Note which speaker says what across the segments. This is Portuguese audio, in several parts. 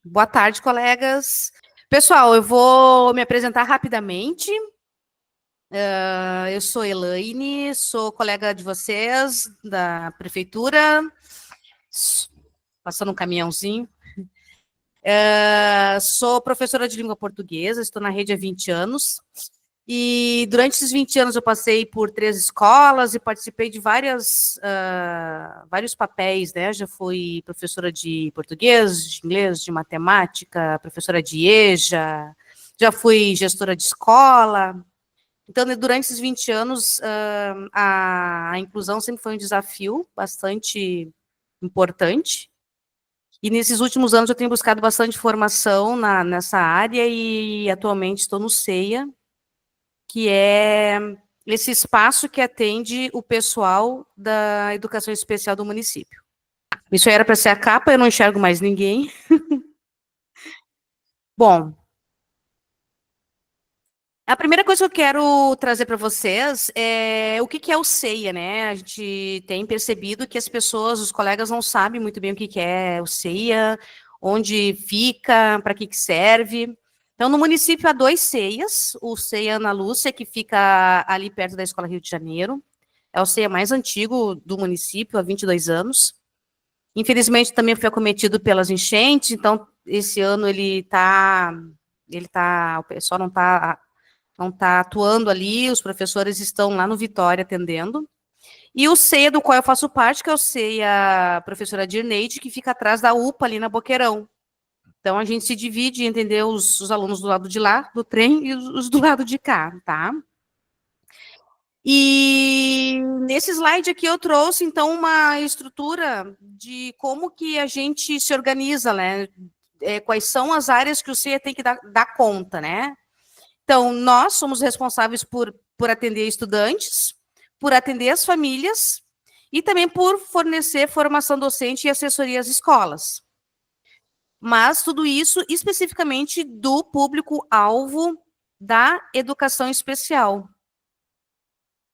Speaker 1: Boa tarde, colegas. Pessoal, eu vou me apresentar rapidamente. Eu sou Elaine, sou colega de vocês da prefeitura, passando um caminhãozinho. Sou professora de língua portuguesa, estou na rede há 20 anos. E durante esses 20 anos eu passei por 3 escolas e participei de vários papéis, né? Já fui professora de português, de inglês, de matemática, professora de EJA, já fui gestora de escola. Então, durante esses 20 anos, a inclusão sempre foi um desafio bastante importante. E nesses últimos anos eu tenho buscado bastante formação nessa área e atualmente estou no CEIA, que é esse espaço que atende o pessoal da educação especial do município. Isso era para ser a capa, eu não enxergo mais ninguém. Bom, a primeira coisa que eu quero trazer para vocês é o que é o CEIA, né? A gente tem percebido que as pessoas, os colegas não sabem muito bem o que é o CEIA, onde fica, para que serve. Então, no município há 2 CEIAs, o CEIA Ana Lúcia, que fica ali perto da Escola Rio de Janeiro, é o CEIA mais antigo do município, há 22 anos. Infelizmente, também foi acometido pelas enchentes, então, esse ano o pessoal não está atuando ali, os professores estão lá no Vitória atendendo. E o CEIA, do qual eu faço parte, que é o CEIA Professora Dirneide, que fica atrás da UPA, ali na Boqueirão. Então, a gente se divide, entendeu? Os alunos do lado de lá, do trem, e os do lado de cá, tá? E nesse slide aqui eu trouxe, então, uma estrutura de como que a gente se organiza, né? Quais são as áreas que o CEIA tem que dar conta, né? Então, nós somos responsáveis por atender estudantes, por atender as famílias e também por fornecer formação docente e assessoria às escolas. Mas tudo isso especificamente do público-alvo da educação especial.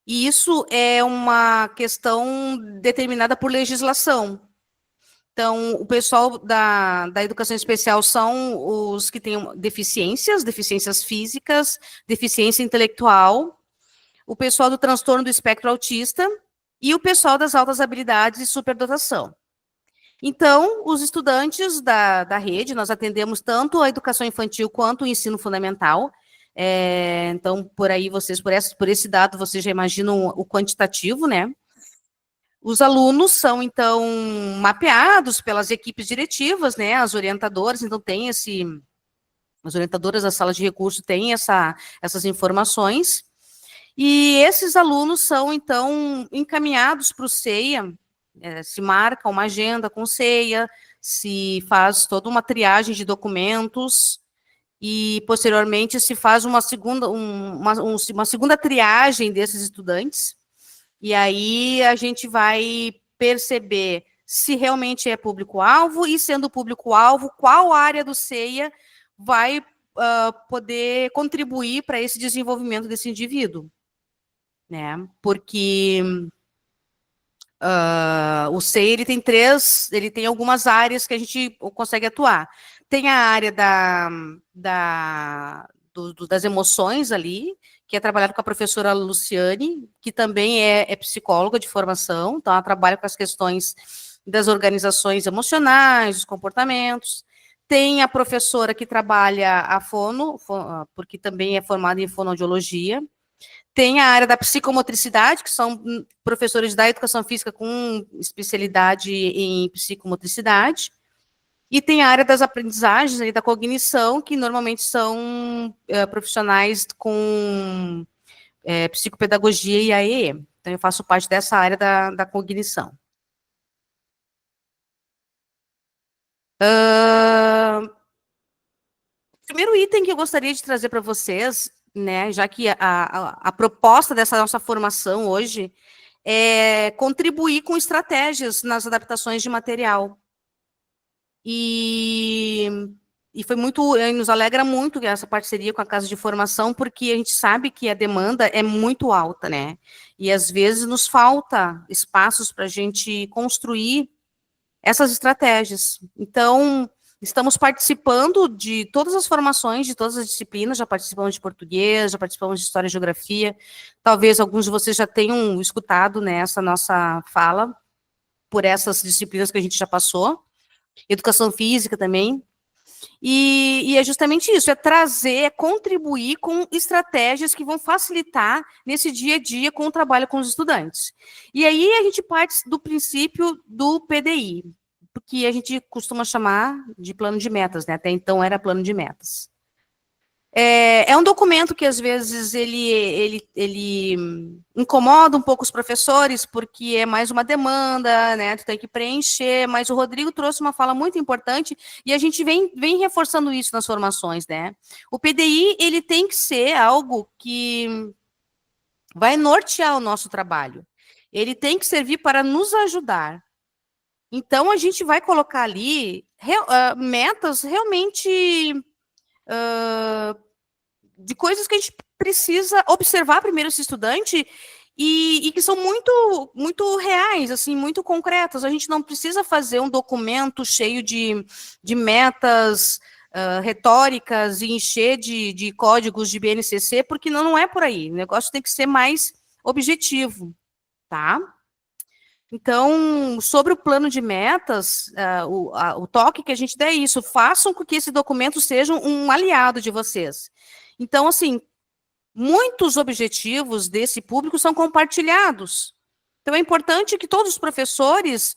Speaker 1: E isso é uma questão determinada por legislação. Então, o pessoal da educação especial são os que têm deficiências físicas, deficiência intelectual, o pessoal do transtorno do espectro autista e o pessoal das altas habilidades e superdotação. Então, os estudantes da rede, nós atendemos tanto a educação infantil quanto o ensino fundamental. Então, por aí, por esse dado, vocês já imaginam o quantitativo, né? Os alunos são, então, mapeados pelas equipes diretivas, né? As orientadoras, então, as orientadoras da sala de recurso têm essas informações. E esses alunos são, então, encaminhados para o CEIA, se marca uma agenda com o CEIA, se faz toda uma triagem de documentos e, posteriormente, se faz uma segunda triagem desses estudantes. E aí a gente vai perceber se realmente é público-alvo e, sendo público-alvo, qual área do CEIA vai poder contribuir para esse desenvolvimento desse indivíduo, né? Porque o CEIA ele tem algumas áreas que a gente consegue atuar. Tem a área das emoções ali, que é trabalhado com a professora Luciane, que também é psicóloga de formação, então ela trabalha com as questões das organizações emocionais, dos comportamentos. Tem a professora que trabalha a fono, porque também é formada em fonoaudiologia. Tem a área da psicomotricidade, que são professores da educação física com especialidade em psicomotricidade. E tem a área das aprendizagens e da cognição, que normalmente são profissionais com psicopedagogia e AEE. Então, eu faço parte dessa área da cognição. O primeiro item que eu gostaria de trazer para vocês, né, já que a proposta dessa nossa formação hoje é contribuir com estratégias nas adaptações de material. E foi nos alegra muito essa parceria com a Casa de Formação, porque a gente sabe que a demanda é muito alta, né? E às vezes nos falta espaços para a gente construir essas estratégias. Então, Estamos participando de todas as formações, de todas as disciplinas, já participamos de português, já participamos de história e geografia. Talvez alguns de vocês já tenham escutado, né, essa nossa fala por essas disciplinas que a gente já passou. Educação física também. E é justamente isso, é trazer, é contribuir com estratégias que vão facilitar nesse dia a dia com o trabalho com os estudantes. E aí a gente parte do princípio do PDI, que a gente costuma chamar de plano de metas, né? Até então era plano de metas. É um documento que, às vezes, ele incomoda um pouco os professores, porque é mais uma demanda, né? Tu tem que preencher, mas o Rodrigo trouxe uma fala muito importante, e a gente vem reforçando isso nas formações, né? O PDI, ele tem que ser algo que vai nortear o nosso trabalho. Ele tem que servir para nos ajudar. Então, a gente vai colocar ali metas realmente de coisas que a gente precisa observar primeiro esse estudante e que são muito reais, assim, muito concretas. A gente não precisa fazer um documento cheio de metas retóricas e encher de códigos de BNCC, porque não é por aí. O negócio tem que ser mais objetivo, tá? Então, sobre o plano de metas, o toque que a gente der é isso, façam com que esse documento seja um aliado de vocês. Então, assim, muitos objetivos desse público são compartilhados. Então, é importante que todos os professores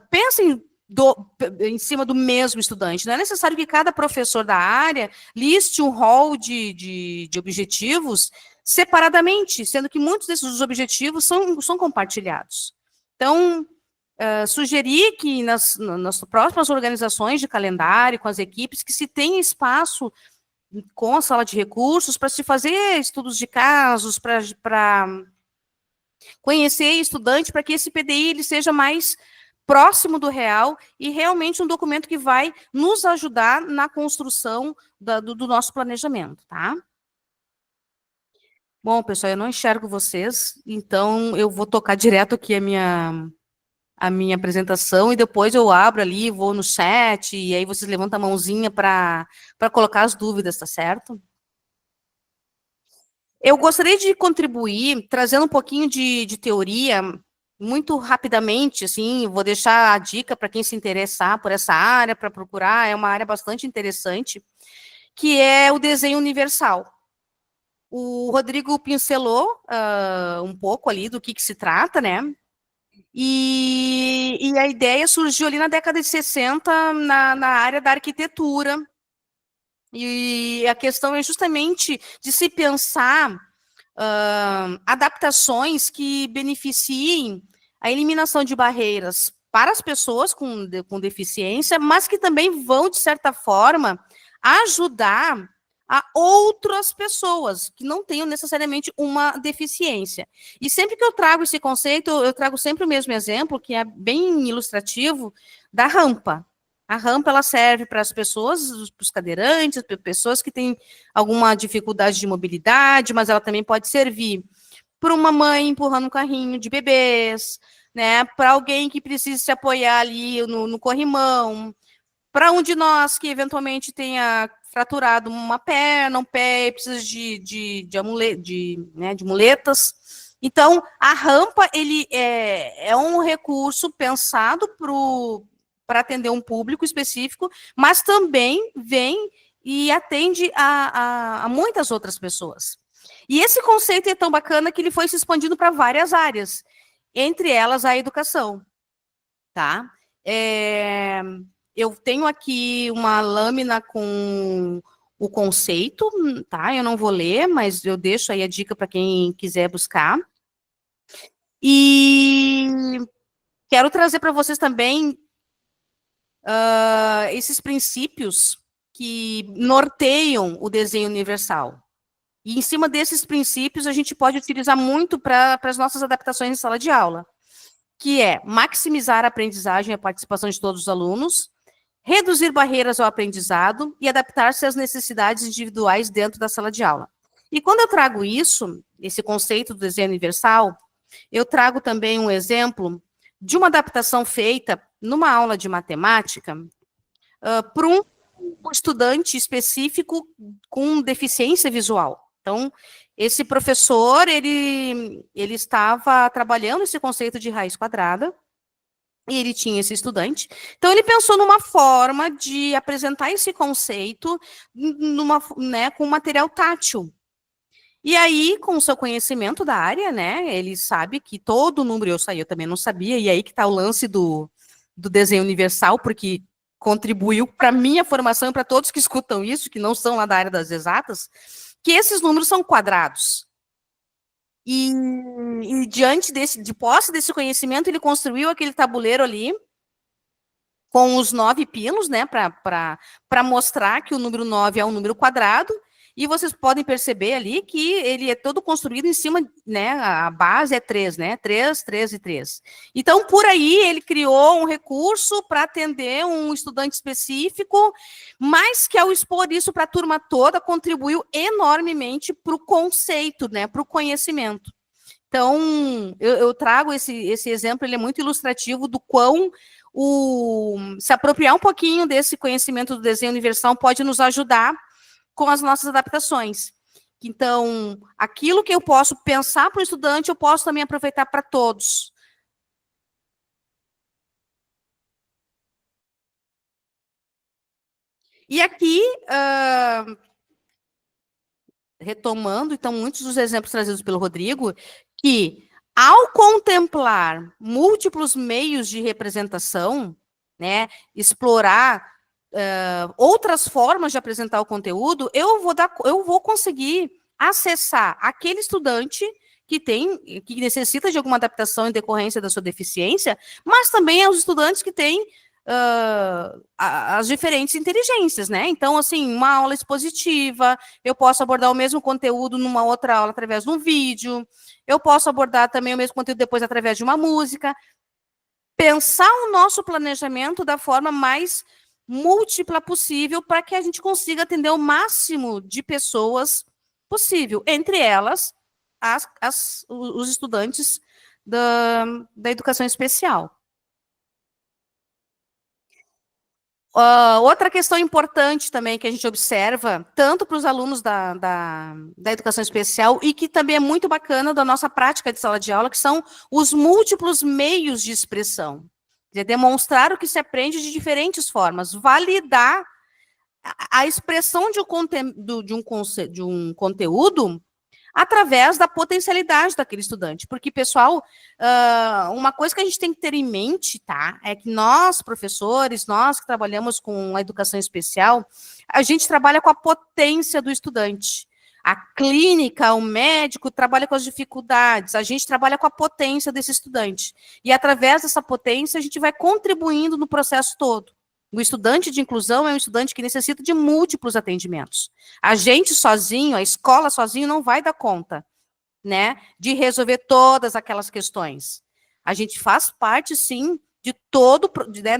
Speaker 1: pensem em cima do mesmo estudante. Não é necessário que cada professor da área liste um rol de objetivos separadamente, sendo que muitos desses objetivos são compartilhados. Então, sugerir que nas próximas organizações de calendário, com as equipes, que se tenha espaço com a sala de recursos para se fazer estudos de casos, para conhecer estudante, para que esse PDI ele seja mais próximo do real e realmente um documento que vai nos ajudar na construção do nosso planejamento, tá? Bom, pessoal, eu não enxergo vocês, então eu vou tocar direto aqui a minha apresentação e depois eu abro ali, vou no chat e aí vocês levantam a mãozinha para colocar as dúvidas, tá certo? Eu gostaria de contribuir trazendo um pouquinho de teoria, muito rapidamente, assim, vou deixar a dica para quem se interessar por essa área, para procurar, é uma área bastante interessante, que é o desenho universal. O Rodrigo pincelou um pouco ali do que se trata, né? E a ideia surgiu ali na década de 60 na área da arquitetura. E a questão é justamente de se pensar adaptações que beneficiem a eliminação de barreiras para as pessoas com deficiência, mas que também vão, de certa forma, ajudar a outras pessoas que não tenham necessariamente uma deficiência. E sempre que eu trago esse conceito, eu trago sempre o mesmo exemplo, que é bem ilustrativo, da rampa. A rampa ela serve para as pessoas, para os cadeirantes, para pessoas que têm alguma dificuldade de mobilidade, mas ela também pode servir para uma mãe empurrando um carrinho de bebês, né? Para alguém que precisa se apoiar ali no corrimão, para um de nós que eventualmente tenha fraturado uma perna, um pé, e precisa de muletas. Então, a rampa ele é um recurso pensado para atender um público específico, mas também vem e atende a muitas outras pessoas. E esse conceito é tão bacana que ele foi se expandindo para várias áreas, entre elas a educação, tá? Eu tenho aqui uma lâmina com o conceito, tá? Eu não vou ler, mas eu deixo aí a dica para quem quiser buscar. E quero trazer para vocês também esses princípios que norteiam o desenho universal. E em cima desses princípios, a gente pode utilizar muito para as nossas adaptações em sala de aula, que é maximizar a aprendizagem e a participação de todos os alunos, reduzir barreiras ao aprendizado e adaptar-se às necessidades individuais dentro da sala de aula. E quando eu trago isso, esse conceito do desenho universal, eu trago também um exemplo de uma adaptação feita numa aula de matemática para um estudante específico com deficiência visual. Então, esse professor, ele estava trabalhando esse conceito de raiz quadrada, e ele tinha esse estudante. Então, ele pensou numa forma de apresentar esse conceito com material tátil. E aí, com o seu conhecimento da área, né, ele sabe que todo número, eu também não sabia, e aí que está o lance do desenho universal, porque contribuiu para a minha formação e para todos que escutam isso, que não são lá da área das exatas, que esses números são quadrados. E diante de posse desse conhecimento, ele construiu aquele tabuleiro ali, com os 9 pinos, né, para mostrar que o número 9 é um número quadrado, e vocês podem perceber ali que ele é todo construído em cima, né, a base é 3, né, 3, 3 e 3. Então, por aí, ele criou um recurso para atender um estudante específico, mas que ao expor isso para a turma toda, contribuiu enormemente para o conceito, né, para o conhecimento. Então, eu trago esse exemplo, ele é muito ilustrativo do quão se apropriar um pouquinho desse conhecimento do desenho universal pode nos ajudar com as nossas adaptações. Então, aquilo que eu posso pensar para o estudante, eu posso também aproveitar para todos. E aqui, retomando, então, muitos dos exemplos trazidos pelo Rodrigo, que ao contemplar múltiplos meios de representação, né, explorar outras formas de apresentar o conteúdo, eu vou conseguir acessar aquele estudante que necessita de alguma adaptação em decorrência da sua deficiência, mas também aos estudantes que têm as diferentes inteligências, né? Então, assim, uma aula expositiva, eu posso abordar o mesmo conteúdo numa outra aula através de um vídeo, eu posso abordar também o mesmo conteúdo depois através de uma música. Pensar o nosso planejamento da forma mais múltipla possível para que a gente consiga atender o máximo de pessoas possível, entre elas os estudantes da educação especial. Outra questão importante também que a gente observa, tanto para os alunos da educação especial, e que também é muito bacana da nossa prática de sala de aula, que são os múltiplos meios de expressão. Demonstrar o que se aprende de diferentes formas, validar a expressão de um conteúdo através da potencialidade daquele estudante. Porque, pessoal, uma coisa que a gente tem que ter em mente, tá? É que nós, professores, nós que trabalhamos com a educação especial, a gente trabalha com a potência do estudante. A clínica, o médico trabalha com as dificuldades, a gente trabalha com a potência desse estudante. E através dessa potência, a gente vai contribuindo no processo todo. O estudante de inclusão é um estudante que necessita de múltiplos atendimentos. A gente sozinho, a escola sozinho, não vai dar conta, né, de resolver todas aquelas questões. A gente faz parte, sim, de todo, né,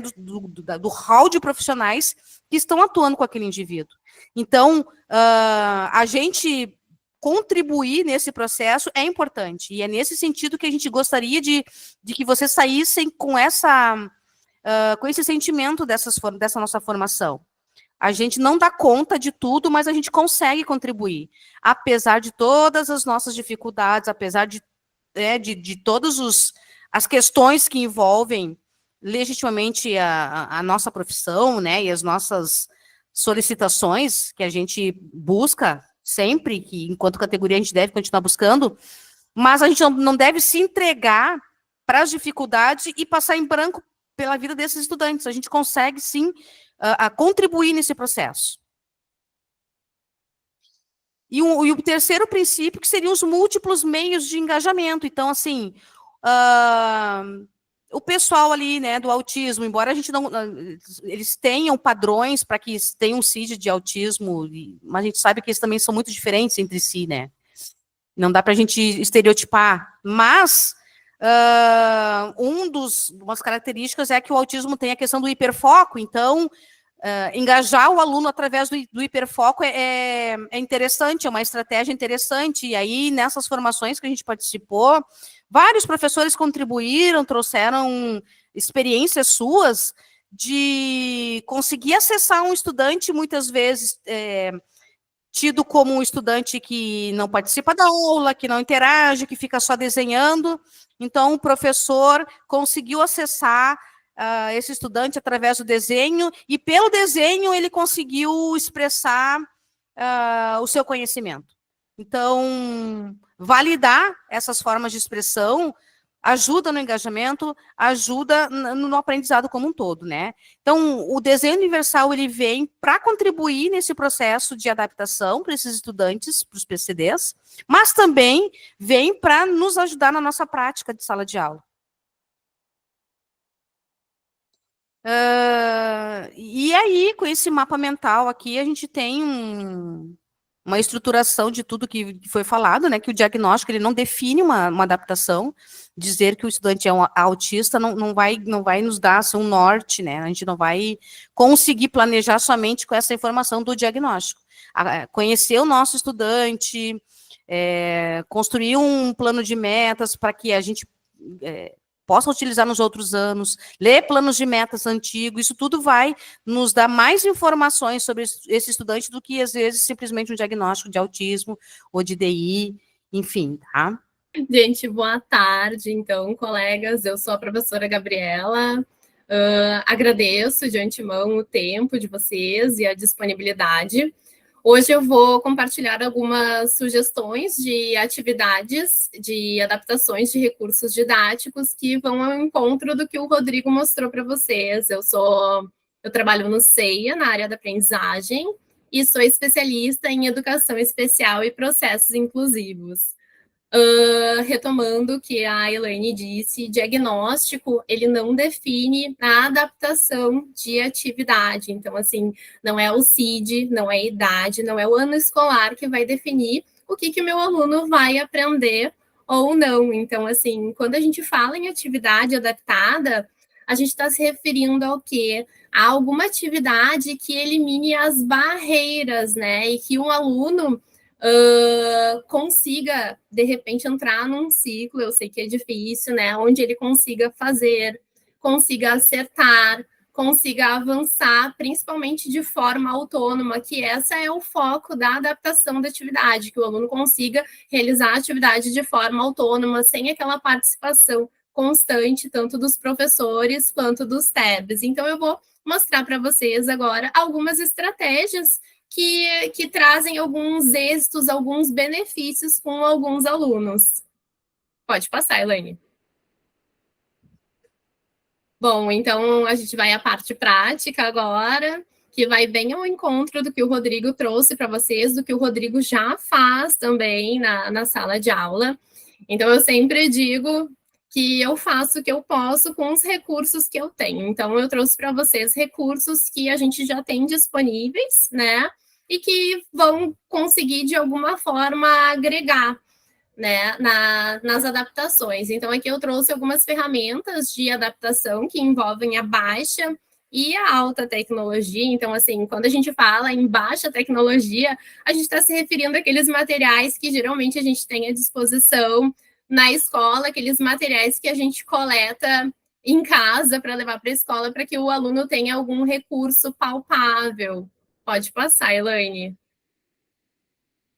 Speaker 1: do hall de profissionais que estão atuando com aquele indivíduo. Então, a gente contribuir nesse processo é importante. E é nesse sentido que a gente gostaria de que vocês saíssem com esse sentimento dessa nossa formação. A gente não dá conta de tudo, mas a gente consegue contribuir. Apesar de todas as nossas dificuldades, apesar de todas as questões que envolvem legitimamente a nossa profissão, né, e as nossas solicitações que a gente busca sempre, que enquanto categoria a gente deve continuar buscando, mas a gente não deve se entregar para as dificuldades e passar em branco pela vida desses estudantes. A gente consegue, sim, contribuir nesse processo. E o terceiro princípio, que seriam os múltiplos meios de engajamento. Então, assim, o pessoal ali, né, do autismo, embora a gente não... Eles tenham padrões para que tenham um CID de autismo, mas a gente sabe que eles também são muito diferentes entre si, né? Não dá para a gente estereotipar. Mas umas características é que o autismo tem a questão do hiperfoco, então engajar o aluno através do hiperfoco é interessante, é uma estratégia interessante, e aí nessas formações que a gente participou, vários professores contribuíram, trouxeram experiências suas de conseguir acessar um estudante, muitas vezes tido como um estudante que não participa da aula, que não interage, que fica só desenhando. Então, o professor conseguiu acessar esse estudante através do desenho, e pelo desenho ele conseguiu expressar o seu conhecimento. Então, validar essas formas de expressão ajuda no engajamento, ajuda no aprendizado como um todo, né? Então, o desenho universal, ele vem para contribuir nesse processo de adaptação para esses estudantes, para os PCDs, mas também vem para nos ajudar na nossa prática de sala de aula. E aí, com esse mapa mental aqui, a gente tem uma estruturação de tudo que foi falado, né? Que o diagnóstico ele não define uma adaptação. Dizer que o estudante é um autista não vai nos dar assim, um norte, né? A gente não vai conseguir planejar somente com essa informação do diagnóstico. Conhecer o nosso estudante, construir um plano de metas para que a gente possa utilizar nos outros anos, ler planos de metas antigos, isso tudo vai nos dar mais informações sobre esse estudante do que, às vezes, simplesmente um diagnóstico de autismo ou de DI, enfim, tá?
Speaker 2: Gente, boa tarde, então, colegas, eu sou a professora Gabriela, agradeço de antemão o tempo de vocês e a disponibilidade. Hoje eu vou compartilhar algumas sugestões de atividades, de adaptações de recursos didáticos que vão ao encontro do que o Rodrigo mostrou para vocês. Eu trabalho no CEIA, na área da aprendizagem, e sou especialista em educação especial e processos inclusivos. Retomando o que a Elaine disse, diagnóstico, ele não define a adaptação de atividade. Então, assim, não é o CID, não é a idade, não é o ano escolar que vai definir o que o meu aluno vai aprender ou não. Então, assim, quando a gente fala em atividade adaptada, a gente está se referindo ao quê? A alguma atividade que elimine as barreiras, né? E que um aluno consiga, de repente, entrar num ciclo, eu sei que é difícil, né? Onde ele consiga fazer, consiga acertar, consiga avançar, principalmente de forma autônoma, que essa é o foco da adaptação da atividade, que o aluno consiga realizar a atividade de forma autônoma, sem aquela participação constante, tanto dos professores quanto dos TEBs. Então, eu vou mostrar para vocês agora algumas estratégias que trazem alguns êxitos, alguns benefícios com alguns alunos. Pode passar, Elaine. Bom, então a gente vai à parte prática agora, que vai bem ao encontro do que o Rodrigo trouxe para vocês, do que o Rodrigo já faz também na sala de aula. Então, eu sempre digo que eu faço o que eu posso com os recursos que eu tenho. Então, eu trouxe para vocês recursos que a gente já tem disponíveis, né? E que vão conseguir, de alguma forma, agregar, né, nas adaptações. Então, aqui eu trouxe algumas ferramentas de adaptação que envolvem a baixa e a alta tecnologia. Então, assim, quando a gente fala em baixa tecnologia, a gente está se referindo àqueles materiais que geralmente a gente tem à disposição na escola, aqueles materiais que a gente coleta em casa para levar para a escola, para que o aluno tenha algum recurso palpável. Pode passar, Elaine.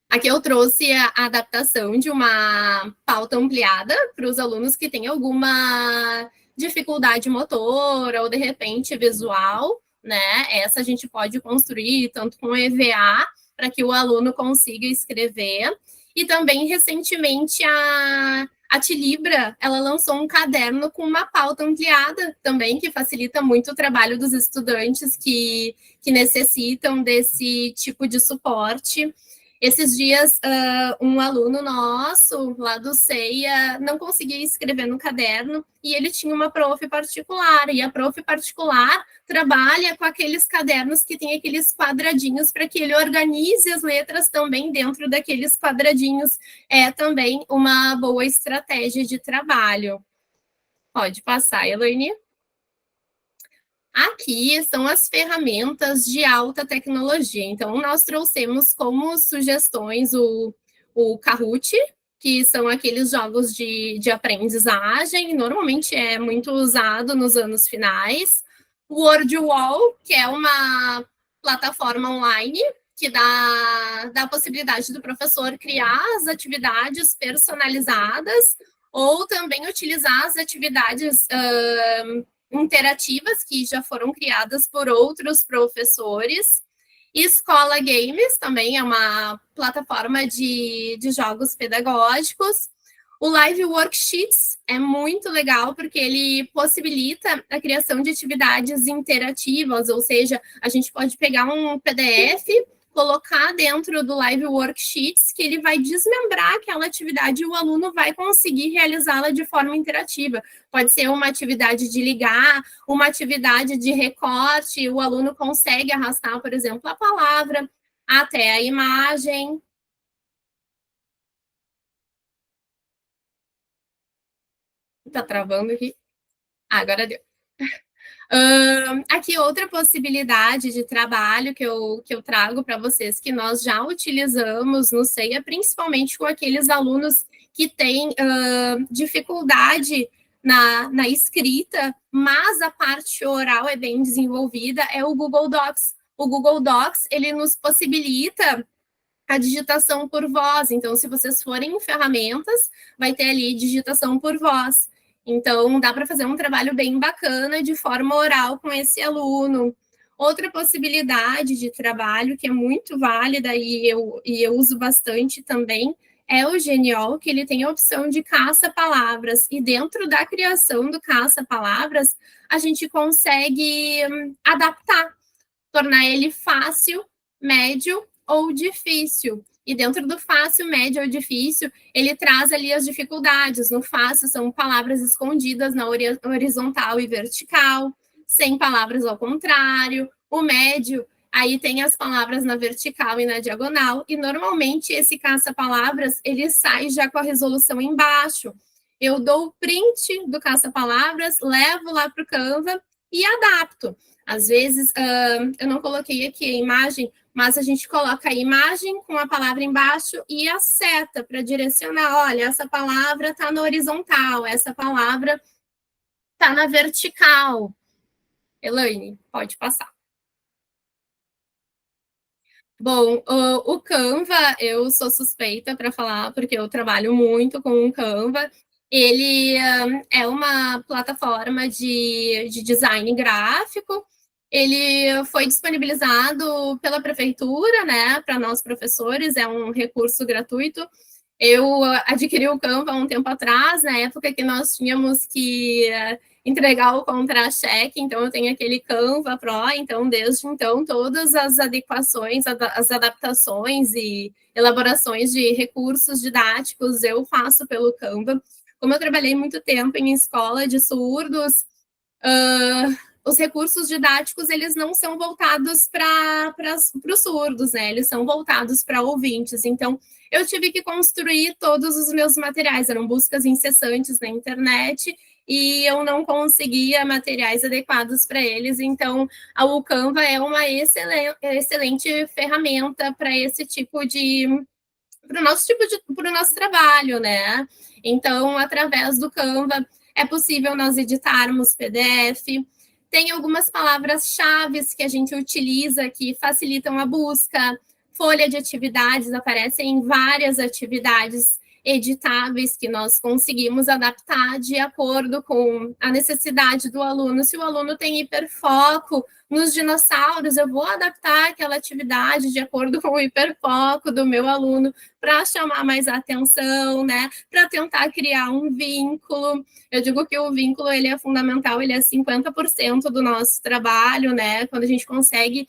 Speaker 2: Aqui eu trouxe a adaptação de uma pauta ampliada para os alunos que têm alguma dificuldade motora ou, de repente, visual, né? Essa a gente pode construir tanto com EVA, para que o aluno consiga escrever. E também, recentemente, a Tilibra, ela lançou um caderno com uma pauta ampliada também, que facilita muito o trabalho dos estudantes que necessitam desse tipo de suporte. Esses dias, um aluno nosso, lá do CEIA, não conseguia escrever no caderno e ele tinha uma prof particular. E a prof particular trabalha com aqueles cadernos que tem aqueles quadradinhos para que ele organize as letras também dentro daqueles quadradinhos. É também uma boa estratégia de trabalho. Pode passar, Elaine. Aqui são as ferramentas de alta tecnologia. Então, nós trouxemos como sugestões o Kahoot, que são aqueles jogos de aprendizagem, normalmente é muito usado nos anos finais. Wordwall, que é uma plataforma online que dá a possibilidade do professor criar as atividades personalizadas ou também utilizar as atividades interativas que já foram criadas por outros professores. Escola Games também é uma plataforma de jogos pedagógicos. O Live Worksheets é muito legal porque ele possibilita a criação de atividades interativas, ou seja, a gente pode pegar um PDF, colocar dentro do Live Worksheets, que ele vai desmembrar aquela atividade e o aluno vai conseguir realizá-la de forma interativa. Pode ser uma atividade de ligar, uma atividade de recorte, o aluno consegue arrastar, por exemplo, a palavra até a imagem. Tá travando aqui. Agora deu. Aqui outra possibilidade de trabalho que eu trago para vocês, que nós já utilizamos no CEIA, principalmente com aqueles alunos que têm dificuldade na escrita, mas a parte oral é bem desenvolvida, é o Google Docs. O Google Docs, ele nos possibilita a digitação por voz. Então, se vocês forem em ferramentas, vai ter ali digitação por voz. Então, dá para fazer um trabalho bem bacana de forma oral com esse aluno. Outra possibilidade de trabalho que é muito válida e eu uso bastante também é o Genial, que ele tem a opção de caça-palavras. E dentro da criação do caça-palavras, a gente consegue adaptar, tornar ele fácil, médio ou difícil. E dentro do fácil, médio ou difícil, ele traz ali as dificuldades. No fácil, são palavras escondidas na horizontal e vertical, sem palavras ao contrário. O médio, aí tem as palavras na vertical e na diagonal. E, normalmente, esse caça-palavras, ele sai já com a resolução embaixo. Eu dou o print do caça-palavras, levo lá para o Canva e adapto. Às vezes, eu não coloquei aqui a imagem, mas a gente coloca a imagem com a palavra embaixo e a seta para direcionar. Olha, essa palavra está na horizontal, essa palavra está na vertical. Elaine, pode passar. Bom, o Canva, eu sou suspeita para falar, porque eu trabalho muito com o Canva. Ele é uma plataforma de design gráfico. Ele foi disponibilizado pela prefeitura, né, para nós professores, é um recurso gratuito. Eu adquiri o Canva há um tempo atrás, na época que nós tínhamos que entregar o contra-cheque, então eu tenho aquele Canva Pro, então desde então todas as adequações, as adaptações e elaborações de recursos didáticos eu faço pelo Canva. Como eu trabalhei muito tempo em escola de surdos, os recursos didáticos, eles não são voltados para os surdos, né? Eles são voltados para ouvintes. Então, eu tive que construir todos os meus materiais. Eram buscas incessantes na internet e eu não conseguia materiais adequados para eles. Então, o Canva é uma excelente ferramenta para esse tipo de... para o nosso trabalho, né? Então, através do Canva, é possível nós editarmos PDF. Tem algumas palavras-chave que a gente utiliza que facilitam a busca. Folha de atividades, aparecem várias atividades editáveis que nós conseguimos adaptar de acordo com a necessidade do aluno. Se o aluno tem hiperfoco nos dinossauros, eu vou adaptar aquela atividade de acordo com o hiperfoco do meu aluno para chamar mais atenção, né? Para tentar criar um vínculo. Eu digo que o vínculo ele é fundamental, ele é 50% do nosso trabalho, né? Quando a gente consegue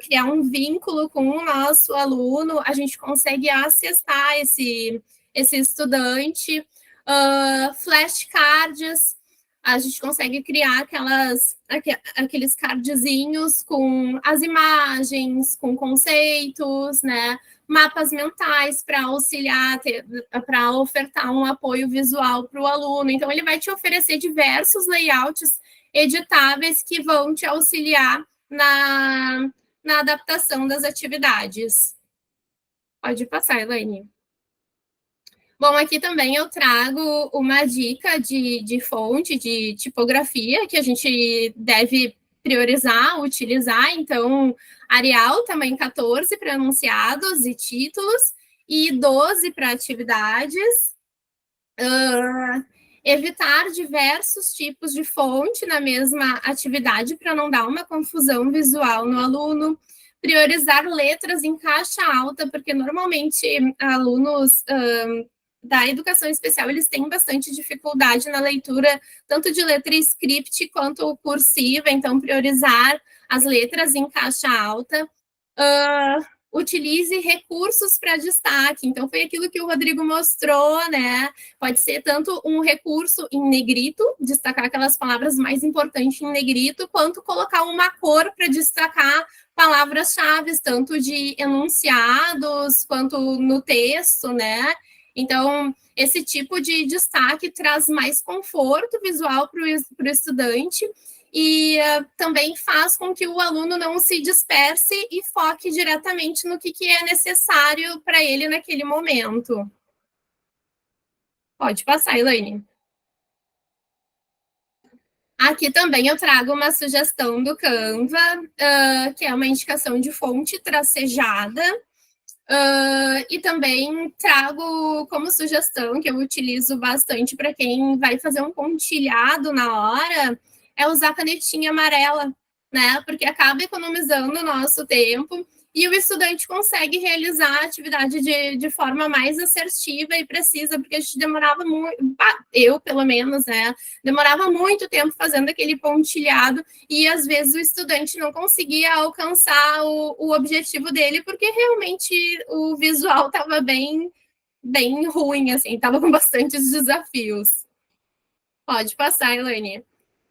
Speaker 2: criar um vínculo com o nosso aluno, a gente consegue acessar esse estudante. Flashcards, a gente consegue criar aqueles cardzinhos com as imagens, com conceitos, né? Mapas mentais para auxiliar, para ofertar um apoio visual para o aluno. Então, ele vai te oferecer diversos layouts editáveis que vão te auxiliar na adaptação das atividades. Pode passar, Elaine. Bom, aqui também eu trago uma dica de fonte, de tipografia, que a gente deve priorizar, utilizar, então, Arial, tamanho 14 para enunciados e títulos, e 12 para atividades. Evitar diversos tipos de fonte na mesma atividade para não dar uma confusão visual no aluno. Priorizar letras em caixa alta, porque normalmente alunos da educação especial, eles têm bastante dificuldade na leitura, tanto de letra script quanto cursiva, então priorizar as letras em caixa alta. Utilize recursos para destaque. Então, foi aquilo que o Rodrigo mostrou, né? Pode ser tanto um recurso em negrito, destacar aquelas palavras mais importantes em negrito, quanto colocar uma cor para destacar palavras-chave, tanto de enunciados quanto no texto, né? Então, esse tipo de destaque traz mais conforto visual para o estudante e também faz com que o aluno não se disperse e foque diretamente no que é necessário para ele naquele momento. Pode passar, Elaine. Aqui também eu trago uma sugestão do Canva, que é uma indicação de fonte tracejada, e também trago como sugestão, que eu utilizo bastante para quem vai fazer um pontilhado na hora, é usar canetinha amarela, né? Porque acaba economizando o nosso tempo e o estudante consegue realizar a atividade de forma mais assertiva e precisa, porque a gente demorava muito, eu pelo menos, né? Demorava muito tempo fazendo aquele pontilhado e às vezes o estudante não conseguia alcançar o objetivo dele, porque realmente o visual estava bem ruim, assim, estava com bastantes desafios. Pode passar, Elaine.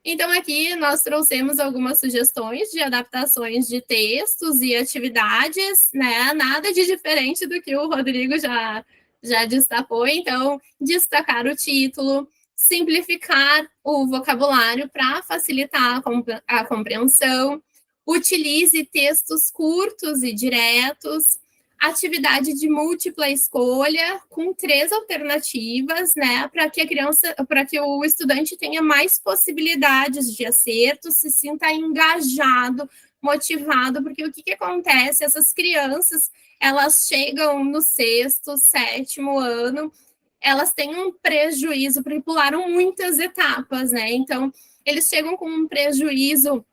Speaker 2: Então, aqui nós trouxemos algumas sugestões de adaptações de textos e atividades, né? Nada de diferente do que o Rodrigo já destacou. Então, destacar o título, simplificar o vocabulário para facilitar a compreensão, utilize textos curtos e diretos, atividade de múltipla escolha com 3 alternativas, né, para que a criança, para que o estudante tenha mais possibilidades de acerto, se sinta engajado, motivado, porque o que acontece? Essas crianças, elas chegam no 6º, 7º ano, elas têm um prejuízo, porque pularam muitas etapas, né? Então, eles chegam com um prejuízo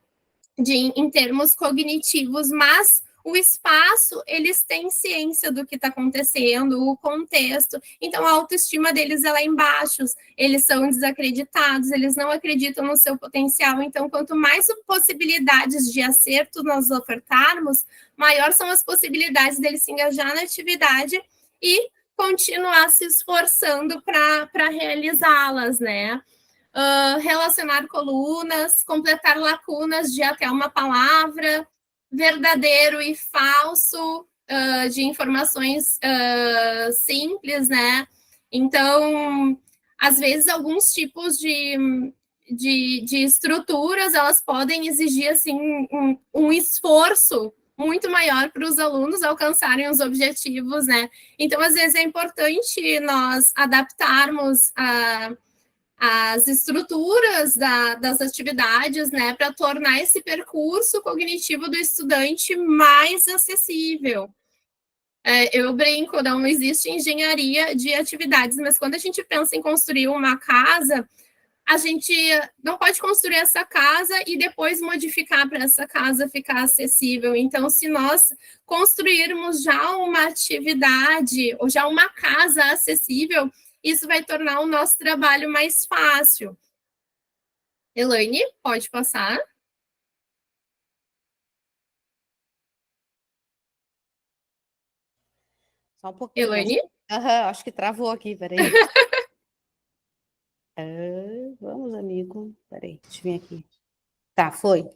Speaker 2: em termos cognitivos, mas o espaço, eles têm ciência do que está acontecendo, o contexto, então a autoestima deles ela é em baixos, eles são desacreditados, eles não acreditam no seu potencial, então quanto mais possibilidades de acerto nós ofertarmos, maior são as possibilidades deles se engajar na atividade e continuar se esforçando para realizá-las, né? Relacionar colunas, completar lacunas de até uma palavra, verdadeiro e falso, de informações simples, né? Então, às vezes, alguns tipos de estruturas, elas podem exigir, assim, um esforço muito maior para os alunos alcançarem os objetivos, né? Então, às vezes, é importante nós adaptarmos as estruturas das atividades, né, para tornar esse percurso cognitivo do estudante mais acessível. Eu brinco, não existe engenharia de atividades, mas quando a gente pensa em construir uma casa, a gente não pode construir essa casa e depois modificar para essa casa ficar acessível. Então, se nós construirmos já uma atividade ou já uma casa acessível, isso vai tornar o nosso trabalho mais fácil. Elaine, pode passar.
Speaker 1: Só um pouquinho.
Speaker 2: Elaine?
Speaker 1: Acho que travou aqui, peraí. Vamos, amigo. Peraí, deixa eu vir aqui. Tá, foi.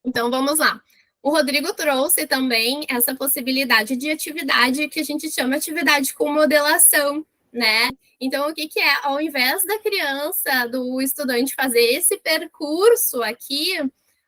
Speaker 2: Então, vamos lá. O Rodrigo trouxe também essa possibilidade de atividade que a gente chama de atividade com modelação, né? Então, o que é? Ao invés da criança, do estudante fazer esse percurso aqui,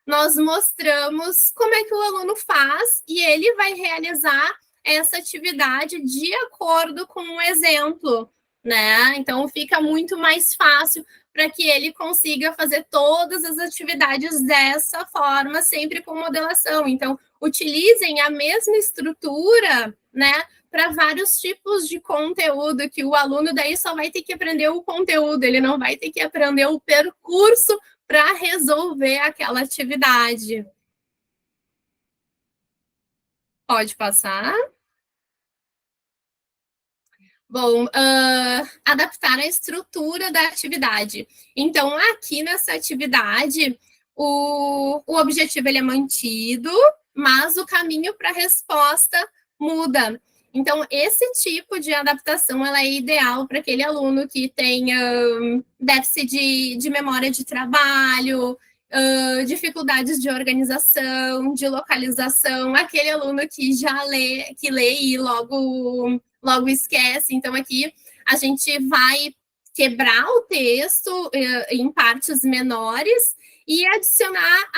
Speaker 2: nós mostramos como é que o aluno faz e ele vai realizar essa atividade de acordo com o exemplo, né? Então, fica muito mais fácil, para que ele consiga fazer todas as atividades dessa forma, sempre com modelação. Então, utilizem a mesma estrutura, né, para vários tipos de conteúdo, que o aluno daí só vai ter que aprender o conteúdo, ele não vai ter que aprender o percurso para resolver aquela atividade. Pode passar. Bom, adaptar a estrutura da atividade. Então, aqui nessa atividade, o objetivo ele é mantido, mas o caminho para a resposta muda. Então, esse tipo de adaptação ela é ideal para aquele aluno que tenha déficit de memória de trabalho, dificuldades de organização, de localização, aquele aluno que já lê e logo esquece. Então, aqui a gente vai quebrar o texto em partes menores e adicionar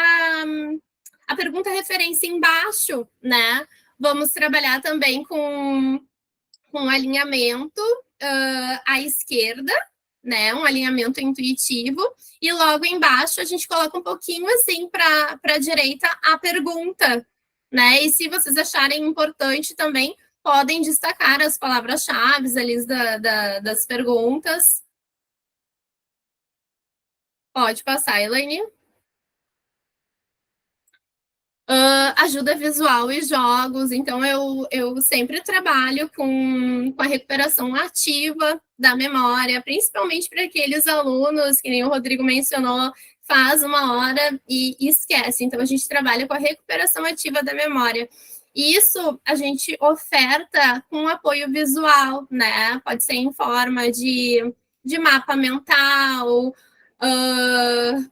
Speaker 2: a pergunta referência embaixo, né? Vamos trabalhar também com alinhamento à esquerda, né? Um alinhamento intuitivo. E logo embaixo a gente coloca um pouquinho assim para a direita a pergunta, né? E se vocês acharem importante também, podem destacar as palavras-chave ali das perguntas. Pode passar, Elaine. Ajuda visual e jogos. Então, eu sempre trabalho com a recuperação ativa da memória, principalmente para aqueles alunos, que nem o Rodrigo mencionou, faz uma hora e esquece. Então, a gente trabalha com a recuperação ativa da memória. Isso a gente oferta com apoio visual, né? Pode ser em forma de mapa mental,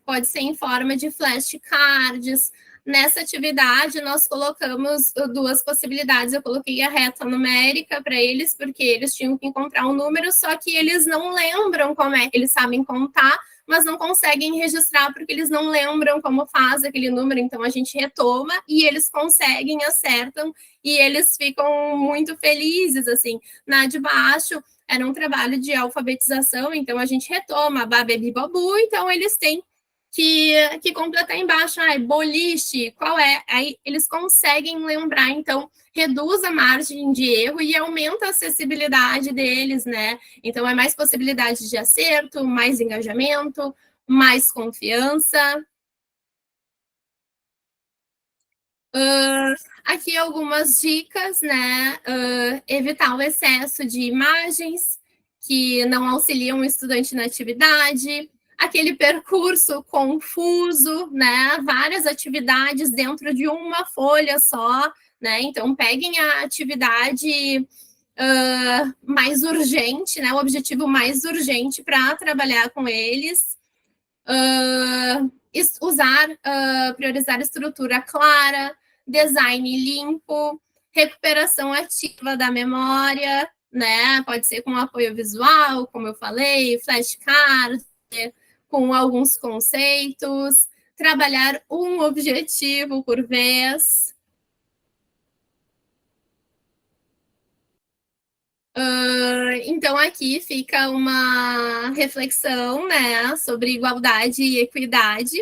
Speaker 2: pode ser em forma de flashcards. Nessa atividade, nós colocamos duas possibilidades. Eu coloquei a reta numérica para eles, porque eles tinham que encontrar um número, só que eles não lembram como é que eles sabem contar, mas não conseguem registrar porque eles não lembram como faz aquele número. Então, a gente retoma e eles conseguem, acertam, e eles ficam muito felizes, assim. Na de baixo, era um trabalho de alfabetização, então a gente retoma, babebi, babu, então eles têm que completar embaixo, boliche, qual é? Aí eles conseguem lembrar, então reduz a margem de erro e aumenta a acessibilidade deles, né? Então é mais possibilidade de acerto, mais engajamento, mais confiança. Aqui algumas dicas, né? Evitar o excesso de imagens que não auxiliam o estudante na atividade, aquele percurso confuso, né? Várias atividades dentro de uma folha só, né? Então, peguem a atividade mais urgente, né? O objetivo mais urgente para trabalhar com eles. Priorizar estrutura clara, design limpo, recuperação ativa da memória, né? Pode ser com apoio visual, como eu falei, flashcards, com alguns conceitos, trabalhar um objetivo por vez. Então, aqui fica uma reflexão, né, sobre igualdade e equidade.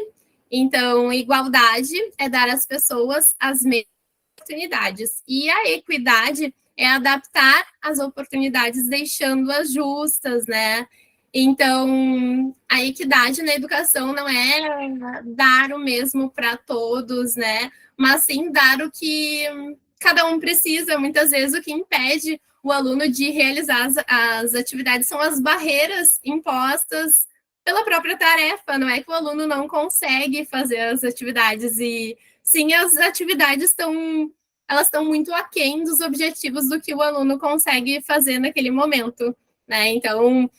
Speaker 2: Então, igualdade é dar às pessoas as mesmas oportunidades, e a equidade é adaptar as oportunidades, deixando-as justas, né? Então, a equidade na educação não é dar o mesmo para todos, né? Mas sim dar o que cada um precisa. Muitas vezes, o que impede o aluno de realizar as atividades são as barreiras impostas pela própria tarefa. Não é que o aluno não consegue fazer as atividades, e sim, as atividades elas estão muito aquém dos objetivos do que o aluno consegue fazer naquele momento, né? Então,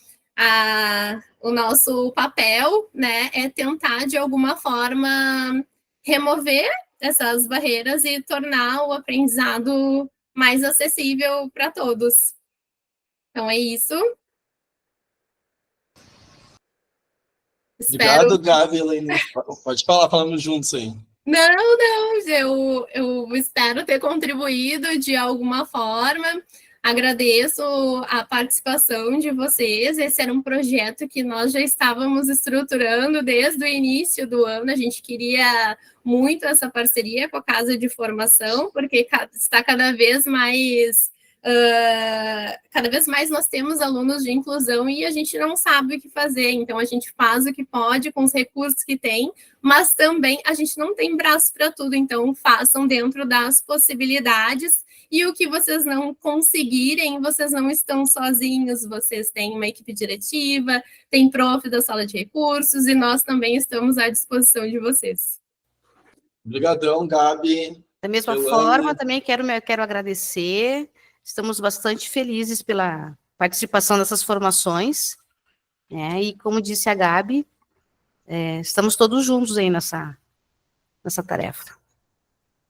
Speaker 2: o nosso papel, né, é tentar, de alguma forma, remover essas barreiras e tornar o aprendizado mais acessível para todos. Então, é isso.
Speaker 3: Obrigado, Gabi, Elaine. Pode falar, falamos juntos aí.
Speaker 2: Não, eu espero ter contribuído de alguma forma. Agradeço a participação de vocês. Esse era um projeto que nós já estávamos estruturando desde o início do ano. A gente queria muito essa parceria com a Casa de Formação, porque está cada vez mais nós temos alunos de inclusão e a gente não sabe o que fazer, então a gente faz o que pode com os recursos que tem, mas também a gente não tem braço para tudo, então façam dentro das possibilidades, e o que vocês não conseguirem, vocês não estão sozinhos, vocês têm uma equipe diretiva, tem prof da sala de recursos, e nós também estamos à disposição de vocês.
Speaker 3: Obrigadão, Gabi.
Speaker 1: Da mesma forma, também quero agradecer. Estamos bastante felizes pela participação dessas formações, né? E como disse a Gabi, estamos todos juntos aí nessa tarefa.